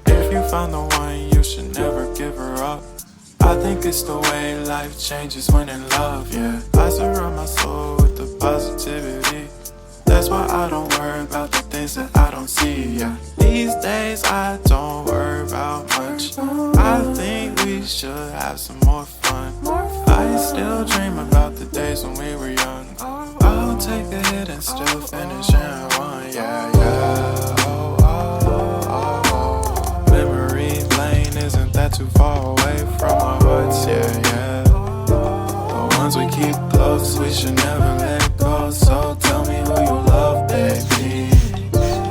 If you found the one, you should never give her up. I think it's the way life changes when in love, yeah. I surround my soul with the positivity. That's why I don't worry about the things that I don't see, yeah. These days I don't worry about much. I think we should have some more fun. I still dream about the days when we were young. I'll take a hit and still finish in one, yeah, yeah. Oh, oh, oh, oh. Memory lane, isn't that too far away from our hearts, yeah, yeah. The ones we keep close, we should never let go. So tell me who you love, baby.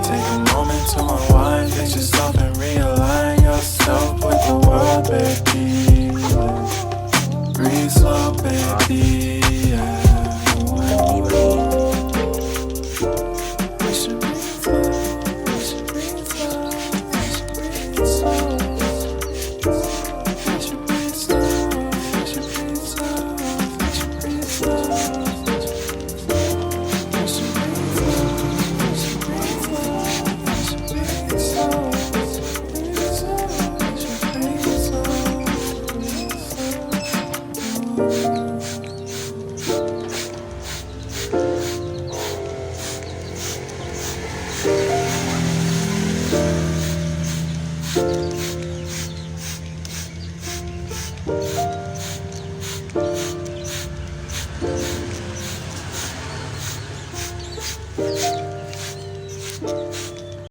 Take a moment to unwind, fix yourself and realign yourself with the world, baby. Breathe slow, baby, yeah. We should breathe slow, we should breathe slow, we should breathe slow. We should breathe slow, we should breathe slow, we should breathe slow. We should breathe slow, we should breathe slow, we should breathe slow, we should breathe slow, we should breathe slow.